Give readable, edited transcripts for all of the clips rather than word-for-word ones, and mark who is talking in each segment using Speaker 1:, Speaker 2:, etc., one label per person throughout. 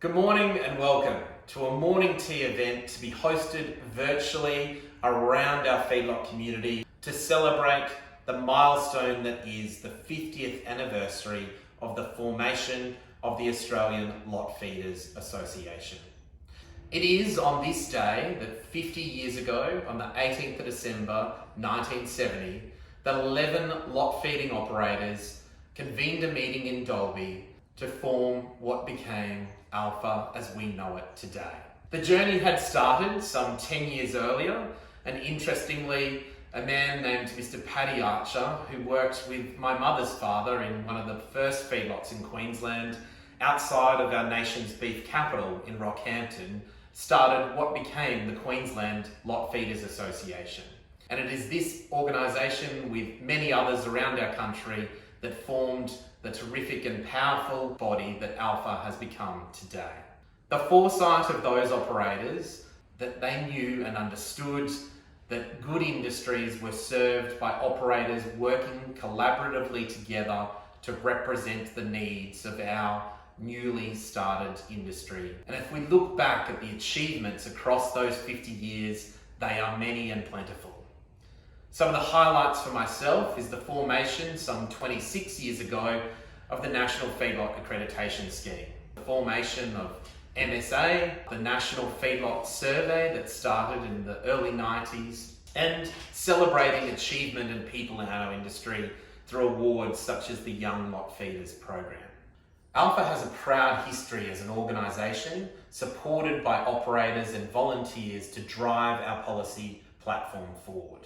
Speaker 1: Good morning and welcome to a morning tea event to be hosted virtually around our feedlot community to celebrate the milestone that is the 50th anniversary of the formation of the Australian Lot Feeders Association. It is on this day that 50 years ago, on the 18th of December 1970, that 11 lot feeding operators convened a meeting in Dalby to form what became ALFA as we know it today. The journey had started some 10 years earlier, and interestingly, a man named Mr. Paddy Archer, who worked with my mother's father in one of the first feedlots in Queensland, outside of our nation's beef capital in Rockhampton, started what became the Queensland Lot Feeders Association. And it is this organisation, with many others around our country, that formed the terrific and powerful body that ALFA has become today. The foresight of those operators, that they knew and understood that good industries were served by operators working collaboratively together to represent the needs of our newly started industry. And if we look back at the achievements across those 50 years, they are many and plentiful. Some of the highlights for myself is the formation some 26 years ago of the National Feedlot Accreditation Scheme. The formation of MSA, the National Feedlot Survey that started in the early 90s, and celebrating achievement and people in our industry through awards such as the Young Lot Feeders program. ALFA has a proud history as an organisation supported by operators and volunteers to drive our policy platform forward.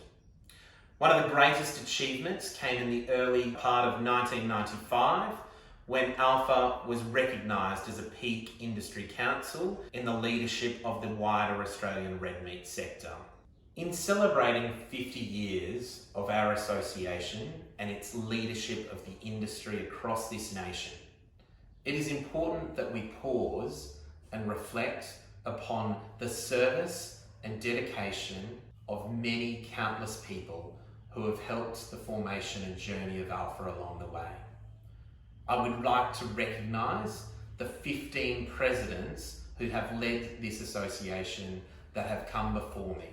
Speaker 1: One of the greatest achievements came in the early part of 1995 when ALFA was recognised as a peak industry council in the leadership of the wider Australian red meat sector. In celebrating 50 years of our association and its leadership of the industry across this nation, it is important that we pause and reflect upon the service and dedication of many countless people who have helped the formation and journey of ALFA along the way. I would like to recognise the 15 presidents who have led this association that have come before me.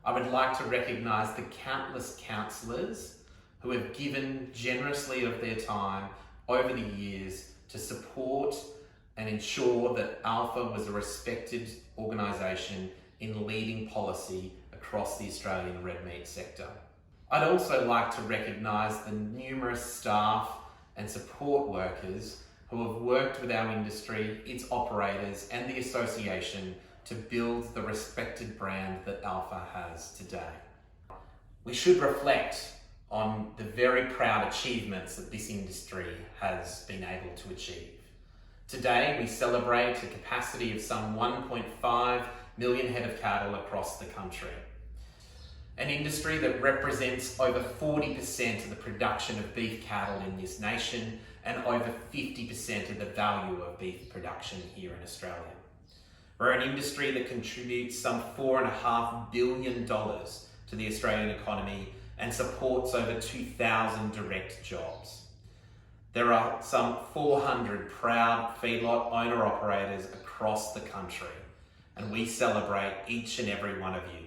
Speaker 1: I would like to recognise the countless councillors who have given generously of their time over the years to support and ensure that ALFA was a respected organisation in leading policy across the Australian red meat sector. I'd also like to recognise the numerous staff and support workers who have worked with our industry, its operators and the association to build the respected brand that ALFA has today. We should reflect on the very proud achievements that this industry has been able to achieve. Today we celebrate a capacity of some 1.5 million head of cattle across the country. An industry that represents over 40% of the production of beef cattle in this nation and over 50% of the value of beef production here in Australia. We're an industry that contributes some $4.5 billion to the Australian economy and supports over 2,000 direct jobs. There are some 400 proud feedlot owner-operators across the country, and we celebrate each and every one of you.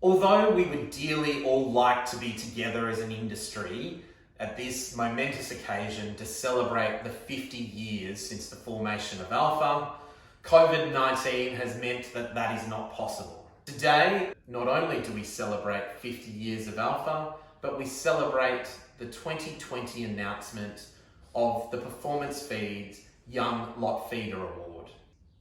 Speaker 1: Although we would dearly all like to be together as an industry at this momentous occasion to celebrate the 50 years since the formation of ALFA, COVID-19 has meant that that is not possible. Today, not only do we celebrate 50 years of ALFA, but we celebrate the 2020 announcement of the Performance Feeds Young Lot Feeder Award.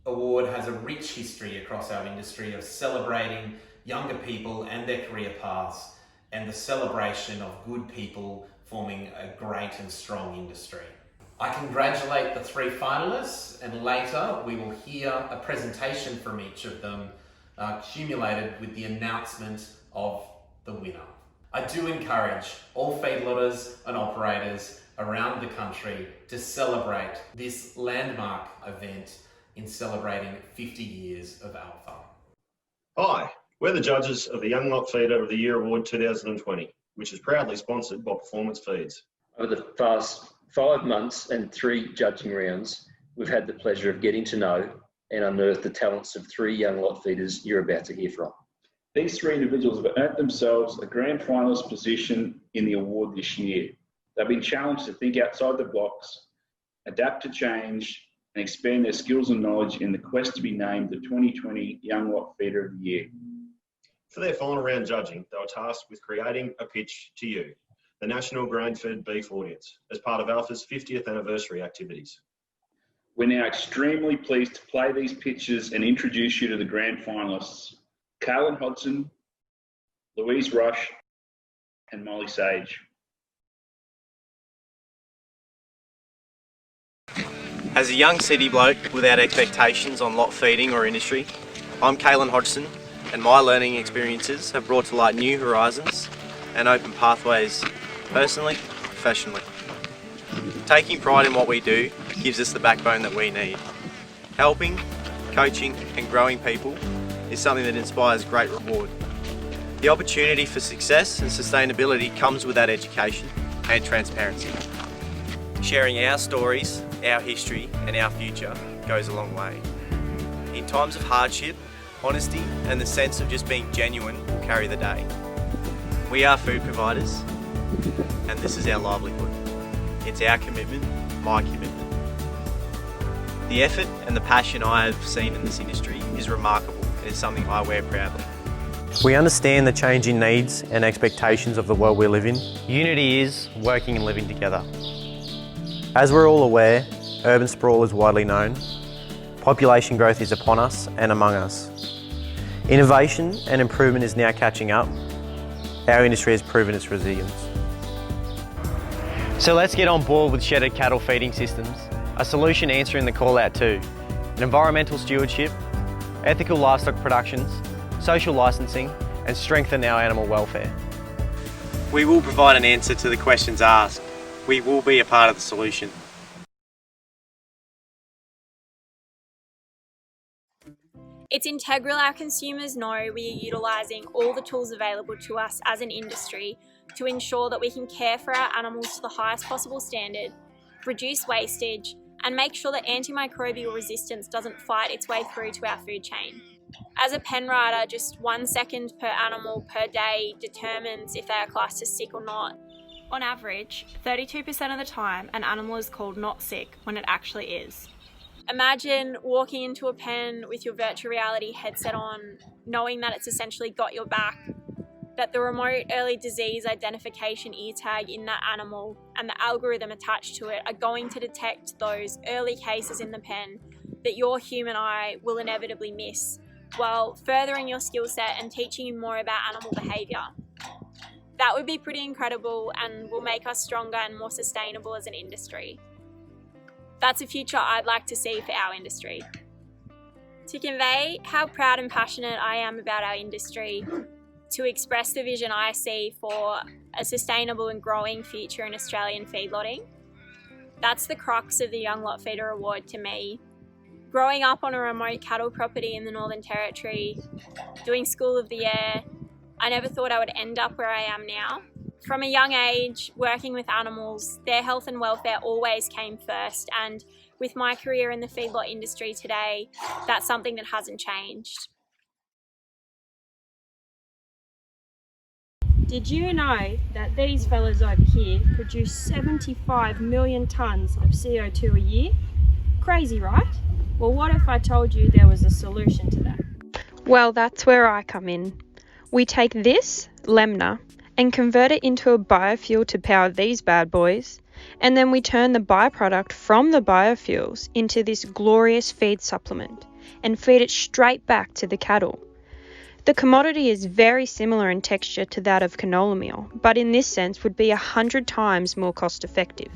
Speaker 1: Award has a rich history across our industry of celebrating younger people and their career paths and the celebration of good people forming a great and strong industry. I congratulate the 3 finalists, and later we will hear a presentation from each of them accumulated with the announcement of the winner. I do encourage all feedlotters and operators around the country to celebrate this landmark event in celebrating 50 years of ALFA.
Speaker 2: Hi, we're the judges of the Young Lot Feeder of the Year Award 2020, which is proudly sponsored by Performance Feeds.
Speaker 3: Over the past 5 months and 3 judging rounds, we've had the pleasure of getting to know and unearth the talents of 3 young lot feeders you're about to hear from.
Speaker 4: These 3 individuals have earned themselves a grand finalist position in the award this year. They've been challenged to think outside the box, adapt to change, and expand their skills and knowledge in the quest to be named the 2020 Young Lot Feeder of the Year.
Speaker 2: For their final round judging, they were tasked with creating a pitch to you, the national grain-fed beef audience, as part of ALFA's 50th anniversary activities.
Speaker 4: We're now extremely pleased to play these pitches and introduce you to the grand finalists, Carlin Hodson, Louise Rush, and Molly Sage.
Speaker 5: As a young city bloke without expectations on lot feeding or industry, I'm Kalen Hodgson, and my learning experiences have brought to light new horizons and open pathways personally, professionally. Taking pride in what we do gives us the backbone that we need. Helping, coaching and growing people is something that inspires great reward. The opportunity for success and sustainability comes with that education and transparency. Sharing our stories, our history and our future goes a long way. In times of hardship, honesty and the sense of just being genuine will carry the day. We are food providers and this is our livelihood. It's our commitment, my commitment. The effort and the passion I have seen in this industry is remarkable and is something I wear proudly. We understand the changing needs and expectations of the world we live in. Unity is working and living together. As we're all aware, urban sprawl is widely known. Population growth is upon us and among us. Innovation and improvement is now catching up. Our industry has proven its resilience. So let's get on board with shedded cattle feeding systems, a solution answering the call out to an environmental stewardship, ethical livestock productions, social licensing and strengthen our animal welfare. We will provide an answer to the questions asked. We will be a part of the solution.
Speaker 6: It's integral our consumers know we are utilising all the tools available to us as an industry to ensure that we can care for our animals to the highest possible standard, reduce wastage, and make sure that antimicrobial resistance doesn't fight its way through to our food chain. As a pen rider, just 1 second per animal per day determines if they are classed as sick or not. On average, 32% of the time, an animal is called not sick when it actually is. Imagine walking into a pen with your virtual reality headset on, knowing that it's essentially got your back, that the remote early disease identification ear tag in that animal and the algorithm attached to it are going to detect those early cases in the pen that your human eye will inevitably miss, while furthering your skill set and teaching you more about animal behaviour. That would be pretty incredible and will make us stronger and more sustainable as an industry. That's a future I'd like to see for our industry. To convey how proud and passionate I am about our industry, to express the vision I see for a sustainable and growing future in Australian feedlotting, that's the crux of the Young Lot Feeder Award to me. Growing up on a remote cattle property in the Northern Territory, doing School of the Air, I never thought I would end up where I am now. From a young age, working with animals, their health and welfare always came first, and with my career in the feedlot industry today, that's something that hasn't changed.
Speaker 7: Did you know that these fellas over here produce 75 million tonnes of CO2 a year? Crazy, right? Well, what if I told you there was a solution to that?
Speaker 8: Well, that's where I come in. We take this, LEMNA, and convert it into a biofuel to power these bad boys, and then we turn the byproduct from the biofuels into this glorious feed supplement and feed it straight back to the cattle. The commodity is very similar in texture to that of canola meal, but in this sense would be 100 times more cost effective.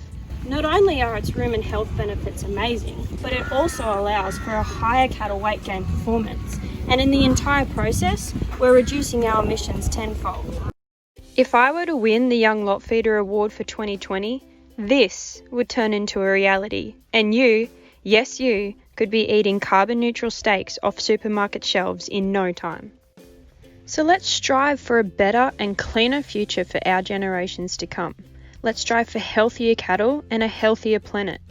Speaker 7: Not only are its rumen health benefits amazing, but it also allows for a higher cattle weight gain performance, and in the entire process, we're reducing our emissions tenfold.
Speaker 8: If I were to win the Young Lot Feeder Award for 2020, this would turn into a reality, and you, yes you, could be eating carbon neutral steaks off supermarket shelves in no time. So let's strive for a better and cleaner future for our generations to come. Let's strive for healthier cattle and a healthier planet.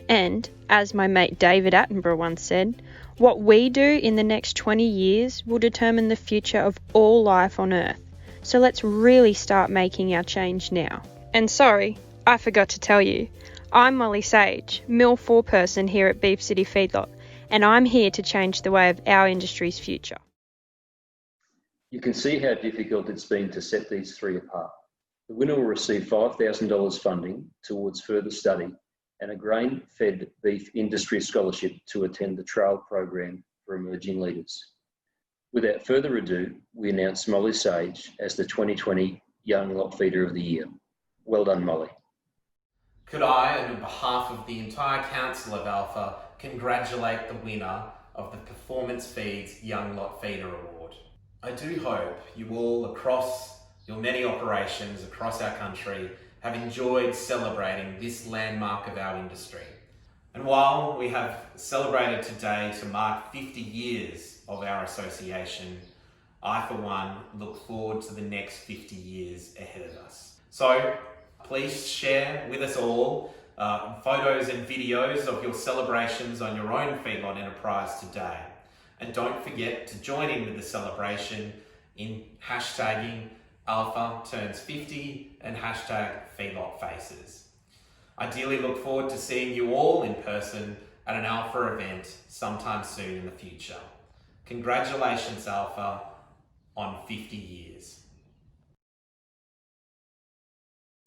Speaker 8: And, as my mate David Attenborough once said, what we do in the next 20 years will determine the future of all life on Earth. So let's really start making our change now. And sorry, I forgot to tell you, I'm Molly Sage, Mill foreperson here at Beef City Feedlot, and I'm here to change the way of our industry's future.
Speaker 3: You can see how difficult it's been to set these three apart. The winner will receive $5,000 funding towards further study and a grain-fed beef industry scholarship to attend the trial program for emerging leaders. Without further ado, we announce Molly Sage as the 2020 Young Lot Feeder of the Year. Well done, Molly.
Speaker 1: Could I, on behalf of the entire Council of ALFA, congratulate the winner of the Performance Feeds Young Lot Feeder Award. I do hope you all across your many operations across our country have enjoyed celebrating this landmark of our industry. And while we have celebrated today to mark 50 years of our association, I for one look forward to the next 50 years ahead of us. So please share with us all photos and videos of your celebrations on your own feedlot enterprise today. And don't forget to join in with the celebration in hashtagging ALFA turns 50 and hashtag Feedlot Faces. I dearly look forward to seeing you all in person at an ALFA event sometime soon in the future. Congratulations, ALFA, on 50 years.